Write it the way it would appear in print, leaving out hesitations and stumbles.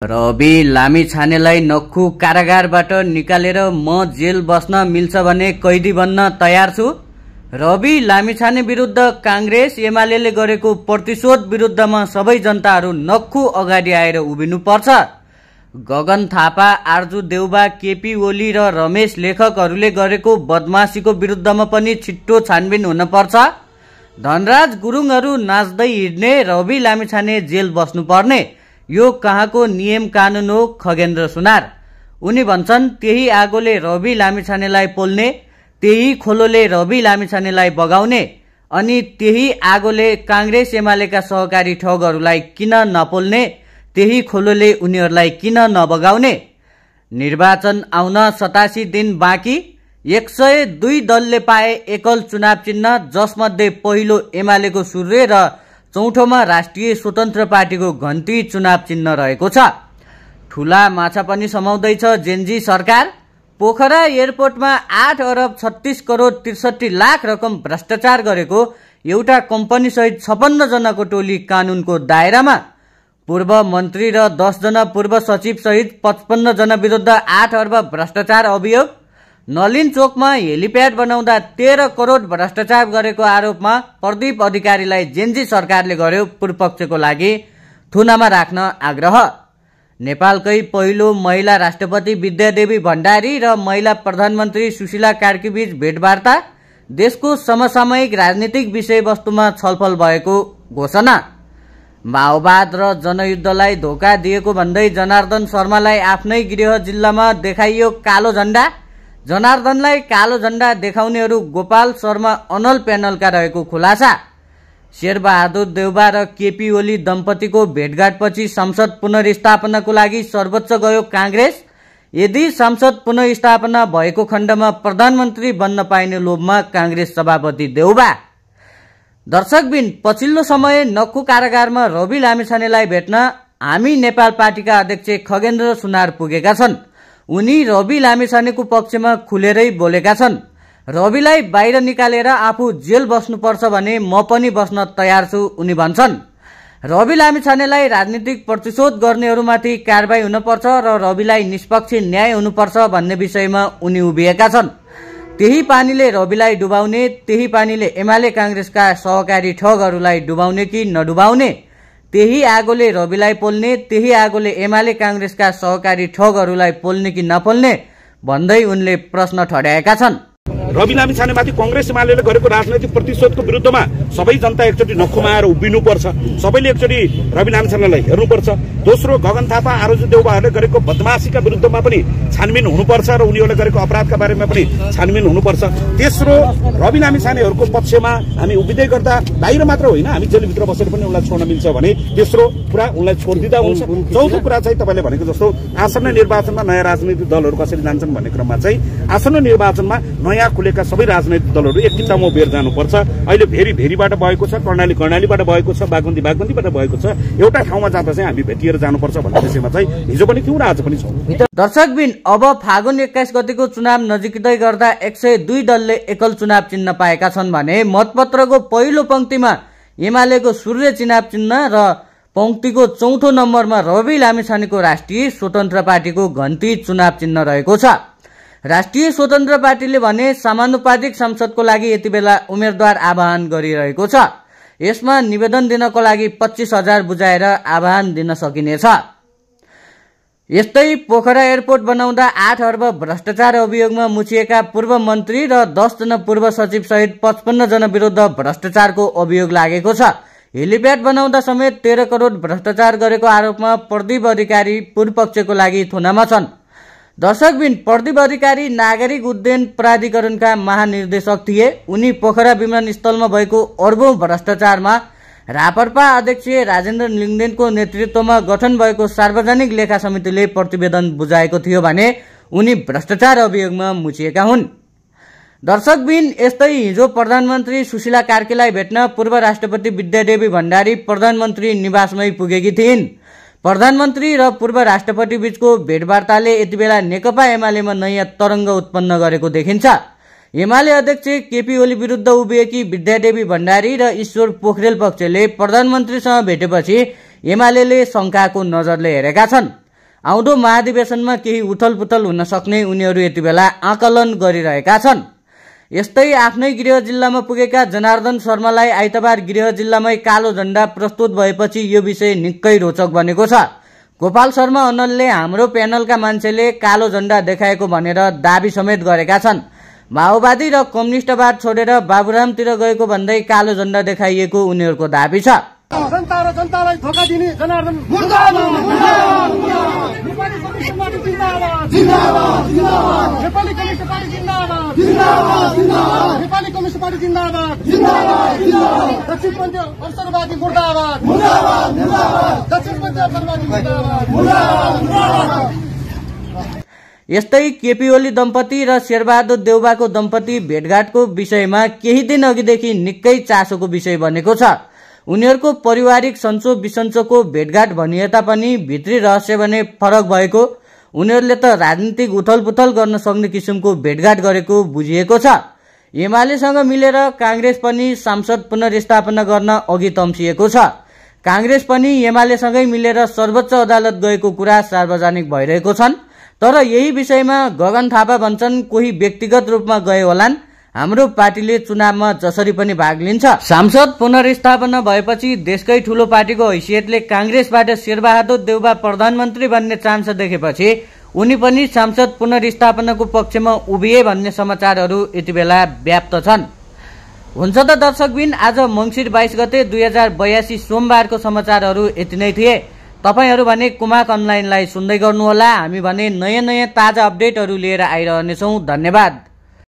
रवि लामिछानेलाई नक्खु कारागारबाट निकालेर म जेल बस्न मिल्छ भने कैदी बन्न तयार छु। रवि लामिछाने विरुद्ध कांग्रेस एमालेले गरेको प्रतिशोध विरुद्धमा सबै जनताहरू नक्खु अगाडि आएर उभिनु पर्छ। गगन थापा, आर्जु देउबा, केपी ओली र रमेश लेखकहरूले गरेको बदमाशीको विरुद्धमा पनि छिट्टो छानबिन हुन पर्छ। धनराज गुरुङहरू नाच्दै हिँड्ने, रवि लामिछाने जेल बस्नुपर्ने, यो कहाँको नियम कानून हो? खगेन्द्र सुनार। उनी भन्छन् त्यही आगोले रवि लामिछानेलाई पोल्ने, त्यही खोलोले रवि लामिछानेलाई बगाउने, अनि त्यही आगोले कांग्रेस एमालेका सहकारी ठगहरूलाई किन नपोल्ने, त्यही खोलोले उनीहरूलाई किन नबगाउने। निर्वाचन आउन 87 दिन बाँकी, 102 दलले पाए एकल चुनाव चिन्ह, जसमध्ये पहिलो एमालेको सूर्य र चौथोमा राष्ट्रिय स्वतन्त्र पार्टीको घन्टी चुनाव चिन्ह रहेको छ। ठूला माछा पनि समाउँदैछ जेनजी सरकार। पोखरा एयरपोर्टमा 8 अरब 36 करोड 63 लाख रकम भ्रष्टाचार गरेको एउटा कम्पनी सहित 56 जनाको टोली कानूनको दायरामा। पूर्व मन्त्री र 10 जना पूर्व सचिव सहित 55 जना विरुद्ध 8 अर्ब भ्रष्टाचार अभियोग। नलिन चोकमा हेलिप्याड बनाउँदा 13 करोड भ्रष्टाचार गरेको आरोपमा प्रदीप अधिकारीलाई जेनजी सरकारले गर्यो पूर्वपक्षको लागि थुनामा राख्न आग्रह। नेपालकै पहिलो महिला राष्ट्रपति विद्यादेवी भण्डारी र महिला प्रधानमन्त्री सुशीला कार्कीबीच भेटवार्ता। देशको समसामयिक राजनीतिक विषयवस्तुमा छलफल भएको घोषणा। माओवाद र जनयुद्धलाई धोका दिएको भन्दै जनार्दन शर्मालाई आफ्नै गृह जिल्लामा देखाइयो कालो झण्डा। जनार्दनलाई कालो झण्डा देखाउनेहरू गोपाल शर्मा अनल प्यानलका रहेको खुलासा। शेरबहादुर देउबा र केपी ओली दम्पतिको भेटघाटपछि संसद पुनर्स्थापनाको लागि सर्वोच्च गयो कांग्रेस। यदि संसद पुनर्स्थापना भएको खण्डमा प्रधानमन्त्री बन्न पाइने लोभमा कांग्रेस सभापति देउबा। दर्शकबिन, पछिल्लो समय नक्खु कारागारमा रवि लामिछानेलाई भेट्न हामी नेपाल पार्टीका अध्यक्ष खगेन्द्र सुनार पुगेका छन्। उनी रवि लामिछानेको पक्षमा खुलेरै बोलेका छन्। रविलाई बाहिर निकालेर आफू जेल बस्नुपर्छ भने म पनि बस्न तयार छु, उनी भन्छन्। रवि लामिछानेलाई राजनीतिक प्रतिशोध गर्नेहरूमाथि कारबाही हुनुपर्छ र रविलाई निष्पक्ष न्याय हुनुपर्छ भन्ने विषयमा उनी उभिएका छन्। त्यही पानीले रविलाई डुबाउने, त्यही पानीले एमाले कांग्रेसका सहकारी ठगहरूलाई डुबाउने कि नडुबाउने, त्यही आगोले रविलाई पोल्ने, त्यही आगोले एमाले कांग्रेसका सहकारी ठगहरूलाई पोल्ने कि नपोल्ने भन्दै उनले प्रश्न ठड्याएका छन्। रवि लामिछानेमाथि कांग्रेस एमालेले गरेको राजनैतिक प्रतिशोधको विरुद्धमा सबै जनता एकचोटि नक्खुमा आएर उभिनुपर्छ। सबैले एकचोटि रवि लामिछानेलाई हेर्नुपर्छ। दोस्रो, गगन थापा, आर्जु देउबाहरूले गरेको बदमाशीका विरुद्धमा पनि छानबिन हुनुपर्छ र उनीहरूले गरेको अपराधका बारेमा पनि छानबिन हुनुपर्छ। तेस्रो, रवि लामिछानेहरूको पक्षमा हामी उभिँदै गर्दा बाहिर मात्र होइन, हामी जेलभित्र बसेर पनि उनलाई छोड्न मिल्छ भने तेस्रो कुरा उनलाई छोडिदिँदा हुन्छ। चौथो कुरा चाहिँ तपाईँले भनेको जस्तो आसन्न निर्वाचनमा नयाँ राजनैतिक दलहरू कसरी जान्छन् भन्ने क्रममा चाहिँ आसन्न निर्वाचनमा नयाँ खुलेका सबै राजनैतिक दलहरू एक किताबमा उभिएर जानुपर्छ। अहिले भेरीबाट भएको छ, कर्णालीबाट भएको छ, बागमतीबाट भएको छ। एउटा ठाउँमा जाँदा चाहिँ हामी भेटिएर जानुपर्छ भन्ने विषयमा चाहिँ हिजो पनि थियौँ र आज पनि छौँ। दर्शकबिन, अब फागुन 21 गतिको चुनाव नजिकै गर्दा 102 दलले एकल चुनाव चिन्ह पाएका छन् भने मतपत्रको पहिलो पंक्तिमा एमालेको सूर्य चुनाव चिन्ह र पंक्तिको चौथो नम्बरमा रवि लामिछानेको राष्ट्रिय स्वतन्त्र पार्टीको घन्टी चुनाव चिन्ह रहेको छ। राष्ट्रिय स्वतन्त्र पार्टीले भने समानुपातिक संसदको लागि यति बेला उम्मेदवार आह्वान गरिरहेको छ। यसमा निवेदन दिनको लागि 25,000 बुझाएर आह्वान दिन सकिनेछ। यस्तै पोखरा एयरपोर्ट बनाउँदा 8 अर्ब भ्रष्टाचार अभियोगमा मुछिएका पूर्व मन्त्री र 10 जना पूर्व सचिव सहित 55 जना विरुद्ध भ्रष्टाचारको अभियोग लागेको छ। हेलिप्याड बनाउँदा समेत 13 करोड भ्रष्टाचार गरेको आरोपमा प्रदीप अधिकारी पूर्वपक्षको लागि थुनामा छन्। दर्शकबिन, प्रदीप अधिकारी नागरिक उड्डयन प्राधिकरणका महानिर्देशक थिए। उनी पोखरा विमानस्थलमा भएको अर्बौं भ्रष्टाचारमा रापरपा अध्यक्ष राजेन्द्र लिङ्गदेनको नेतृत्वमा गठन भएको सार्वजनिक लेखा समितिले प्रतिवेदन बुझाएको थियो भने उनी भ्रष्टाचार अभियोगमा मुछिएका हुन्। दर्शकबिन, यस्तै हिजो प्रधानमन्त्री सुशीला कार्कीलाई भेट्न पूर्व राष्ट्रपति विद्यादेवी भण्डारी प्रधानमन्त्री निवासमै पुगेकी थिइन्। प्रधानमन्त्री र पूर्व राष्ट्रपति बीचको भेटवार्ताले यति बेला नेकपा एमालेमा नयाँ तरङ्ग उत्पन्न गरेको देखिन्छ। एमाले अध्यक्ष केपी ओली विरुद्ध उभिएकी विद्यादेवी भण्डारी र ईश्वर पोखरेल पक्षले प्रधानमन्त्रीसँग भेटेपछि एमालेले शंकाको नजरले हेरेका छन्। आउँदो महाधिवेशनमा केही उथलपुथल हुन सक्ने उनीहरू यति बेला आकलन गरिरहेका छन्। यस्तै आफ्नै गृह जिल्लामा पुगेका जनार्दन शर्मालाई आइतबार गृह जिल्लामै कालो झण्डा प्रस्तुत भएपछि यो विषय निकै रोचक बनेको छ। गोपाल शर्मा अनलले हाम्रो प्यानलका मान्छेले कालो झण्डा देखाएको भनेर दाबी समेत गरेका छन्। माओवादी र कम्युनिस्टवाद छोडेर बाबुरामतिर गएको भन्दै कालो झण्डा देखाइएको उनीहरूको दाबी छ। जनता र जनतालाई धोका दिने जनार्दन मुर्दाबाद, नेपाली कम्युनिस्ट पार्टी जिन्दाबाद, नेपाली कम्युनिस्ट पार्टी जिन्दाबाद, नेपाली कम्युनिस्ट पार्टी जिन्दाबाद, दक्षिणपन्थी अवसरवादी मुर्दाबाद, दक्षिणपन्थी अवसरवादी मुर्दाबाद। यस्तै केपी ओली दम्पति र शेरबहादुर देउबाको दम्पति भेटघाटको विषयमा केही दिन अघिदेखि निकै चासोको विषय बनेको छ। उनीहरूको पारिवारिक सन्चो बिसन्चोको भेटघाट भनिए तापनि भित्री रहस्य भने फरक भएको। उनीहरूले त राजनीतिक उथलपुथल गर्न सक्ने किसिमको भेटघाट गरेको बुझिएको छ। एमालेसँग मिलेर कांग्रेस पनि सांसद पुनर्स्थापना गर्न अघि तम्सिएको छ। कांग्रेस पनि एमालेसँगै मिलेर सर्वोच्च अदालत गएको कुरा सार्वजनिक भइरहेको छन्। तर यही विषयमा गगन थापा भन्छन् कोही व्यक्तिगत रूपमा गए होलान्, हाम्रो पार्टीले चुनावमा जसरी पनि भाग लिन्छ। सांसद पुनर्स्थापना भएपछि देशकै ठूलो पार्टीको हैसियतले कांग्रेसबाट शेरबहादुर देउबा प्रधानमन्त्री बन्ने चान्स देखेपछि उनी पनि सांसद पुनर्स्थापनाको पक्षमा उभिए भन्ने समाचारहरू यति बेला व्याप्त छन्। हुन्छ त दर्शकबिन, आज मङ्सिर 22 गते 2082 सोमबारको समाचारहरू यति नै थिए। तपाईहरू भने कुमाक अनलाइनलाई सुन्दै गर्नुहोला। हामी भने नयाँ ताजा अपडेटहरू लिएर आइरहनेछौँ। धन्यवाद।